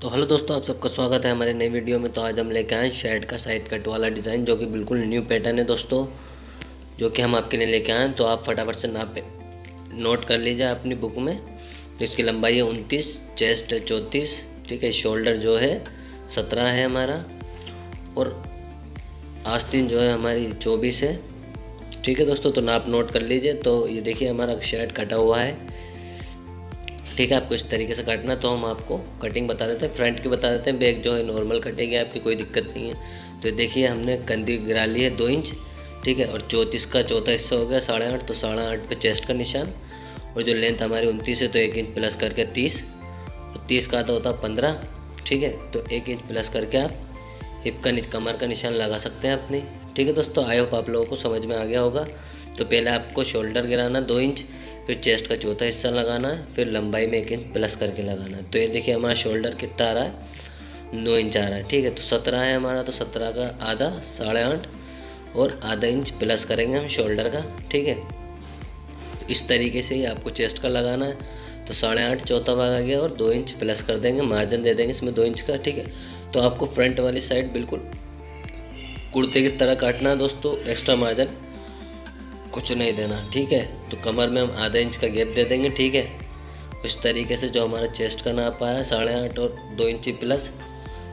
तो हेलो दोस्तों, आप सबका स्वागत है हमारे नई वीडियो में। तो आज हम लेके आए शर्ट का साइड कट वाला डिज़ाइन, जो कि बिल्कुल न्यू पैटर्न है दोस्तों, जो कि हम आपके लिए लेके आए हैं। तो आप फटाफट से नाप नोट कर लीजिए अपनी बुक में। तो इसकी लंबाई है 29, चेस्ट है 34, ठीक है। शोल्डर जो है 17 है हमारा, और आस्तीन जो है हमारी 24 है, ठीक है दोस्तों। तो नाप नोट कर लीजिए। तो ये देखिए हमारा शर्ट कटा हुआ है, ठीक है। आपको इस तरीके से काटना, तो हम आपको कटिंग बता देते हैं, फ्रंट की बता देते हैं। बैक जो है नॉर्मल कटेगी आपकी, कोई दिक्कत नहीं है। तो देखिए हमने कंधी गिरा ली है 2 इंच, ठीक है। और 34 का चौथा हिस्सा हो गया 8.5, तो 8.5 पे चेस्ट का निशान। और जो लेंथ हमारी 29 है, तो 1 इंच प्लस करके 30, और 30 का आता होता है 15, ठीक है। तो 1 इंच प्लस करके आप हिप का कमर का निशान लगा सकते हैं अपनी, ठीक है दोस्तों। आई होप आप लोगों को समझ में आ गया होगा। तो पहले आपको शोल्डर गिराना 2 इंच, फिर चेस्ट का चौथा हिस्सा लगाना है, फिर लंबाई में 1 इंच प्लस करके लगाना है। तो ये देखिए हमारा शोल्डर कितना आ रहा है, 9 इंच आ रहा है, ठीक है। तो 17 है हमारा, तो 17 का आधा 8.5, और आधा इंच प्लस करेंगे हम शोल्डर का, ठीक है। तो इस तरीके से ही आपको चेस्ट का लगाना है। तो 8.5 चौथा भाग आ गया, और 2 इंच प्लस कर देंगे, मार्जिन दे देंगे इसमें 2 इंच का, ठीक है। तो आपको फ्रंट वाली साइड बिल्कुल कुर्ते की तरह काटना है दोस्तों, एक्स्ट्रा मार्जिन कुछ नहीं देना, ठीक है। तो कमर में हम आधा इंच का गैप दे देंगे, ठीक है। इस तरीके से जो हमारा चेस्ट का नाप आया 8.5 और 2 इंची प्लस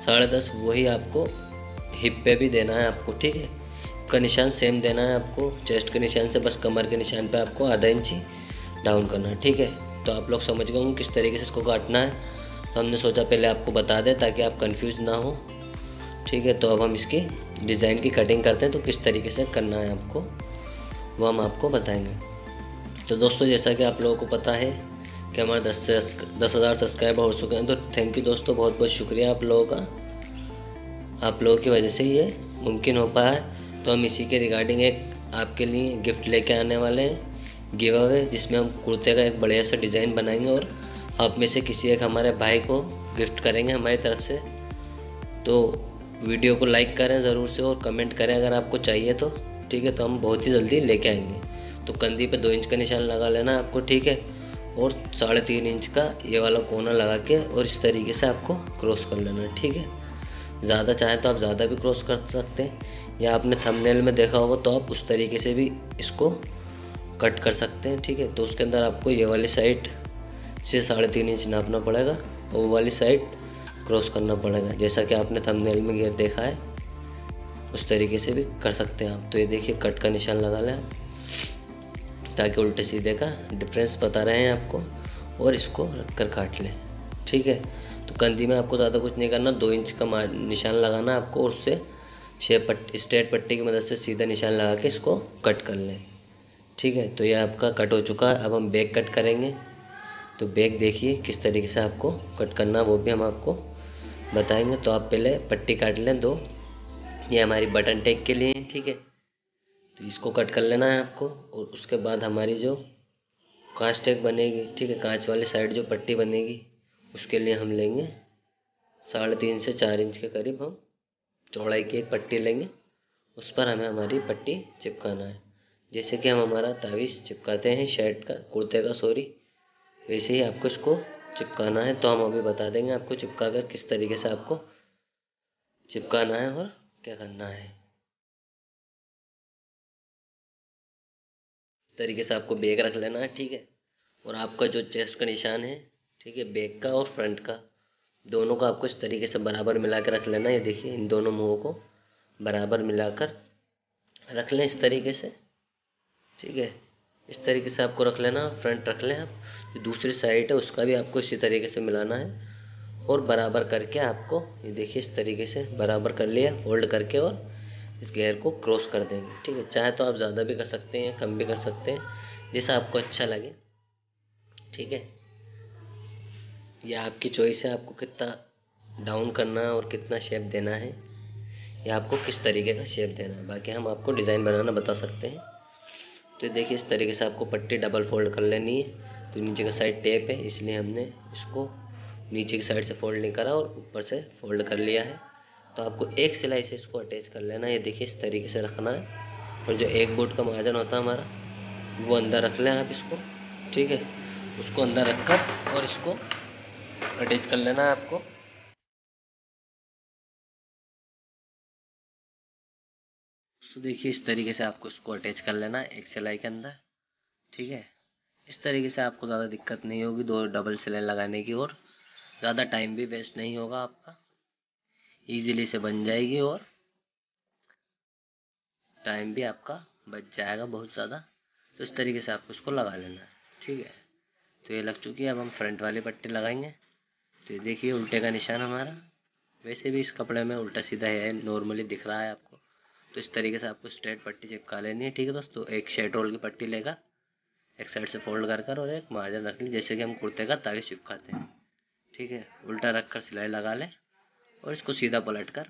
10.5, वही आपको हिप पे भी देना है आपको, ठीक है। का निशान सेम देना है आपको, चेस्ट के निशान से बस कमर के निशान पे आपको आधा इंची डाउन करना है, ठीक है। तो आप लोग समझ गए होंगे किस तरीके से इसको काटना है। तो हमने सोचा पहले आपको बता दें ताकि आप कंफ्यूज ना हो, ठीक है। तो अब हम इसकी डिज़ाइन की कटिंग करते हैं। तो किस तरीके से करना है आपको वो हम आपको बताएंगे। तो दोस्तों, जैसा कि आप लोगों को पता है कि हमारे 10,000 सब्सक्राइबर हो चुके हैं। तो थैंक यू दोस्तों, बहुत बहुत शुक्रिया आप लोगों का। आप लोगों की वजह से ये मुमकिन हो पाया है। तो हम इसी के रिगार्डिंग एक आपके लिए गिफ्ट लेके आने वाले हैं, गिव अवे, जिसमें हम कुर्ते का एक बढ़िया सा डिज़ाइन बनाएंगे और आप में से किसी एक हमारे भाई को गिफ्ट करेंगे हमारी तरफ से। तो वीडियो को लाइक करें ज़रूर से, और कमेंट करें अगर आपको चाहिए तो, ठीक है। तो हम बहुत ही जल्दी लेके आएंगे। तो कंधी पे 2 इंच का निशान लगा लेना है आपको, ठीक है। और 3.5 इंच का ये वाला कोना लगा के, और इस तरीके से आपको क्रॉस कर लेना है, ठीक है। ज़्यादा चाहें तो आप ज़्यादा भी क्रॉस कर सकते हैं, या आपने थंबनेल में देखा होगा तो आप उस तरीके से भी इसको कट कर सकते हैं, ठीक है। तो उसके अंदर आपको ये वाली साइड से 3.5 इंच नापना पड़ेगा, और वो वाली साइड क्रॉस करना पड़ेगा, जैसा कि आपने थंबनेल में घेर देखा है। उस तरीके से भी कर सकते हैं आप। तो ये देखिए कट का निशान लगा लें आप, ताकि उल्टे सीधे का डिफरेंस बता रहे हैं आपको, और इसको रख कर काट लें, ठीक है। तो कंधी में आपको ज़्यादा कुछ नहीं करना, 2 इंच का निशान लगाना है आपको, और उससे स्ट्रेट पट्टी की मदद से सीधा निशान लगा के इसको कट कर लें, ठीक है। तो ये आपका कट हो चुका है। अब हम बैक कट करेंगे। तो बैक देखिए किस तरीके से आपको कट करना, वो भी हम आपको बताएंगे। तो आप पहले पट्टी काट लें 2, ये हमारी बटन टैग के लिए, ठीक है। तो इसको कट कर लेना है आपको, और उसके बाद हमारी जो कांच टैग बनेगी, ठीक है, कांच वाली साइड जो पट्टी बनेगी, उसके लिए हम लेंगे 3.5 से 4 इंच के करीब हम चौड़ाई की एक पट्टी लेंगे। उस पर हमें हमारी पट्टी चिपकाना है, जैसे कि हम हमारा तावीज़ चिपकाते हैं शर्ट का, कुर्ते का सॉरी, वैसे ही आपको इसको चिपकाना है। तो हम अभी बता देंगे आपको चिपका कर किस तरीके से आपको चिपकाना है और क्या करना है। इस तरीके से आपको बैग रख लेना है, ठीक है। और आपका जो चेस्ट का निशान है, ठीक है, बैक का और फ्रंट का, दोनों का आपको इस तरीके से बराबर मिला के रख लेना है। ये देखिए इन दोनों मुँहों को बराबर मिलाकर रख लें इस तरीके से, ठीक है। इस तरीके से आपको रख लेना। फ्रंट रख लें आप, जो दूसरी साइड है उसका भी आपको इसी तरीके से मिलाना है, और बराबर करके आपको ये देखिए इस तरीके से बराबर कर लिया, फोल्ड करके, और इस घेर को क्रॉस कर देंगे, ठीक है। चाहे तो आप ज़्यादा भी कर सकते हैं, कम भी कर सकते हैं, जैसा आपको अच्छा लगे, ठीक है। ये आपकी चॉइस है, आपको कितना डाउन करना है और कितना शेप देना है, या आपको किस तरीके का शेप देना है। बाकी हम आपको डिज़ाइन बनाना बता सकते हैं। तो देखिए इस तरीके से आपको पट्टी डबल फोल्ड कर लेनी है। तो नीचे का साइड टेप है, इसलिए हमने इसको नीचे की साइड से फोल्ड नहीं करा और ऊपर से फोल्ड कर लिया है। तो आपको एक सिलाई से इसको अटैच कर लेना है। ये देखिए इस तरीके से रखना है, और जो एक बोट का मार्जिन होता है हमारा, वो अंदर रख लें आप इसको, ठीक है। उसको अंदर रखकर और इसको अटैच कर लेना है आपको। दोस्तों देखिए इस तरीके से आपको इसको अटैच कर लेना है एक सिलाई के अंदर, ठीक है। इस तरीके से आपको ज़्यादा दिक्कत नहीं होगी दो डबल सिलाई लगाने की, और ज़्यादा टाइम भी वेस्ट नहीं होगा आपका, ईजिली से बन जाएगी और टाइम भी आपका बच जाएगा बहुत ज़्यादा। तो इस तरीके से आपको इसको लगा लेना है, ठीक है। तो ये लग चुकी है, अब हम फ्रंट वाली पट्टी लगाएंगे। तो ये देखिए उल्टे का निशान हमारा, वैसे भी इस कपड़े में उल्टा सीधा है, नॉर्मली दिख रहा है आपको। तो इस तरीके से आपको स्ट्रेट पट्टी चिपका लेनी है, ठीक है दोस्तों। एक शर्ट रोल की पट्टी लेकर एक साइड से फोल्ड कर और एक मार्जिन रख ली, जैसे कि हम कुर्ते का तागे चिपकाते हैं, ठीक है। उल्टा रख कर सिलाई लगा लें और इसको सीधा पलट कर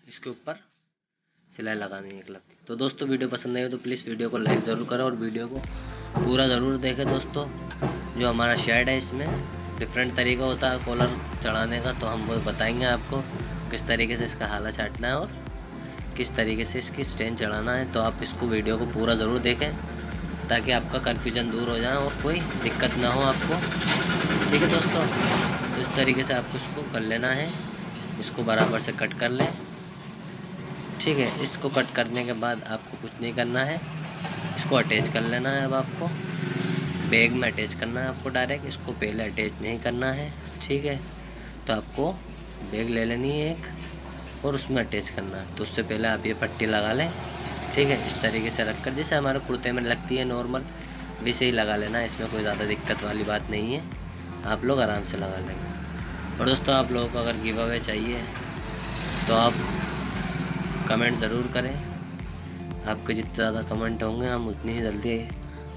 इसके ऊपर सिलाई लगानी है एक लग की। तो दोस्तों वीडियो पसंद आई हो तो प्लीज़ वीडियो को लाइक ज़रूर करें और वीडियो को पूरा ज़रूर देखें दोस्तों। जो हमारा शर्ट है इसमें डिफरेंट तरीका होता है कॉलर चढ़ाने का, तो हम वो बताएंगे आपको किस तरीके से इसका हाला चाटना है और किस तरीके से इसकी स्टैंड चढ़ाना है। तो आप इसको वीडियो को पूरा ज़रूर देखें ताकि आपका कन्फ्यूजन दूर हो जाए और कोई दिक्कत ना हो आपको, ठीक है दोस्तों। तो इस तरीके से आपको इसको कर लेना है, इसको बराबर से कट कर लें, ठीक है। इसको कट करने के बाद आपको कुछ नहीं करना है, इसको अटैच कर लेना है। अब आपको बैग में अटैच करना है आपको डायरेक्ट, इसको पहले अटैच नहीं करना है, ठीक है। तो आपको बैग ले लेनी है एक और उसमें अटैच करना है। तो उससे पहले आप ये पट्टी लगा लें, ठीक है। इस तरीके से रखकर जैसे हमारे कुर्ते में लगती है नॉर्मल, वैसे ही लगा लेना है, इसमें कोई ज़्यादा दिक्कत वाली बात नहीं है, आप लोग आराम से लगा लेंगे। और दोस्तों आप लोगों को अगर गिव अवे चाहिए तो आप कमेंट ज़रूर करें, आपके जितने ज़्यादा कमेंट होंगे हम उतनी ही जल्दी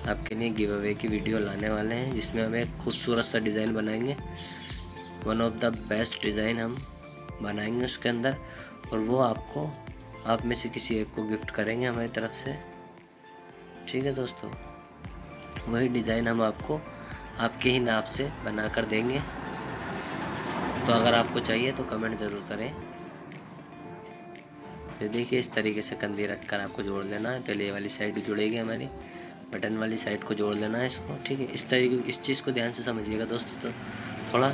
आपके लिए गिव अवे की वीडियो लाने वाले हैं, जिसमें हम एक खूबसूरत सा डिज़ाइन बनाएंगे, one of the best design हम बनाएंगे उसके अंदर, और वो आपको आप में से किसी एक को गिफ्ट करेंगे हमारी तरफ से, ठीक है दोस्तों। वही डिज़ाइन हम आपको आपके ही नाप से बना कर देंगे। तो अगर आपको चाहिए तो कमेंट ज़रूर करें। तो देखिए इस तरीके से कंधी रखकर आपको जोड़ लेना है, पहले ये वाली साइड जुड़ेगी हमारी, बटन वाली साइड को जोड़ लेना है इसको, ठीक है। इस तरीके इस चीज़ को ध्यान से समझिएगा दोस्तों, तो थोड़ा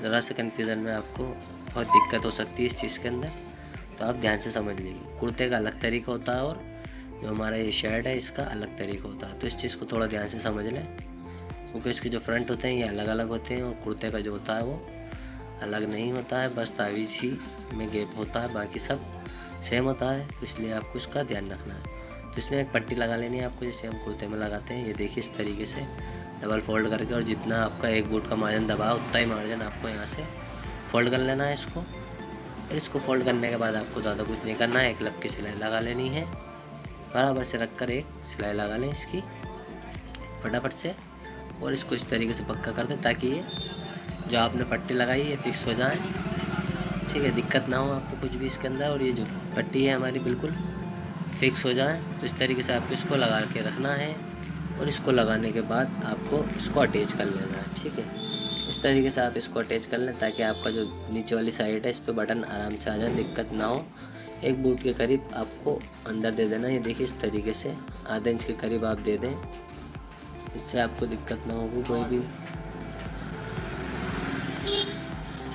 ज़रा से कन्फ्यूज़न में आपको बहुत दिक्कत हो सकती है इस चीज़ के अंदर, तो आप ध्यान से समझ लीजिए। कुर्ते का अलग तरीका होता है और जो हमारा ये शर्ट है इसका अलग तरीका होता है, तो इस चीज़ को थोड़ा ध्यान से समझ लें, क्योंकि इसके जो फ्रंट होते हैं ये अलग अलग होते हैं और कुर्ते का जो होता है वो अलग नहीं होता है, बस तावीज़ ही में गैप होता है, बाकी सब सेम होता है। तो इसलिए आपको इसका ध्यान रखना है। तो इसमें एक पट्टी लगा लेनी है आपको, जैसे हम कुर्ते में लगाते हैं। ये देखिए इस तरीके से डबल फोल्ड करके, और जितना आपका एक बूट का मार्जिन दबा उतना ही मार्जिन आपको यहाँ से फोल्ड कर लेना है इसको। और इसको फोल्ड करने के बाद आपको ज़्यादा कुछ नहीं करना है, एक लब की सिलाई लगा लेनी है, बराबर से रख कर एक सिलाई लगा लें इसकी फटाफट से, और इसको इस तरीके से पक्का कर दें ताकि ये जो आपने पट्टी लगाई है फिक्स हो जाए, ठीक है, दिक्कत ना हो आपको कुछ भी इसके अंदर, और ये जो पट्टी है हमारी बिल्कुल फिक्स हो जाए। तो इस तरीके से आपको इसको लगा के रखना है, और इसको लगाने के बाद आपको इसको अटैच कर लेना है, ठीक है। इस तरीके से आप इसको अटैच कर लें ताकि आपका जो नीचे वाली साइड है इस पर बटन आराम से आ जाए, दिक्कत ना हो। एक बूट के करीब आपको अंदर दे देना, ये देखिए इस तरीके से आधे इंच के करीब आप दे दें, इससे आपको दिक्कत ना होगी कोई भी।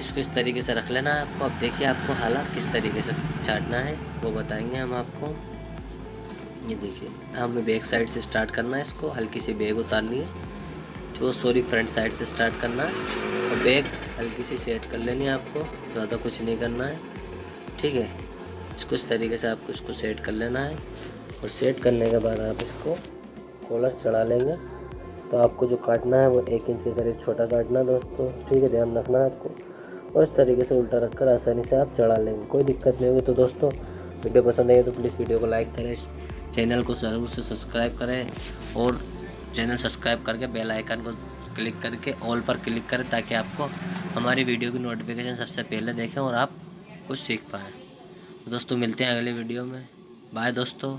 इसको इस तरीके से रख लेना है आपको। अब देखिए आपको हाला किस तरीके से चाटना है वो बताएंगे हम आपको। ये देखिए हमें बैक साइड से स्टार्ट करना है, इसको हल्की सी बैग उतारनी है, जो फ्रंट साइड से स्टार्ट करना है, और बैग हल्की सी सेट कर लेनी है आपको, ज़्यादा कुछ नहीं करना है, ठीक है। इसको इस तरीके से आपको इसको सेट कर लेना है, और सेट करने के बाद आप इसको कॉलर चढ़ा लेंगे। तो आपको जो काटना है वो 1 इंच के करीब छोटा काटना है दोस्तों, ठीक है, ध्यान रखना है आपको। और इस तरीके से उल्टा रखकर आसानी से आप चढ़ा लेंगे, कोई दिक्कत नहीं होगी। तो दोस्तों वीडियो पसंद आई तो प्लीज़ वीडियो को लाइक करें, चैनल को ज़रूर से सब्सक्राइब करें, और चैनल सब्सक्राइब करके बेल आइकन को क्लिक करके ऑल पर क्लिक करें ताकि आपको हमारी वीडियो की नोटिफिकेशन सबसे पहले देखें और आप कुछ सीख पाएँ। तो दोस्तों मिलते हैं अगले वीडियो में, बाय दोस्तों।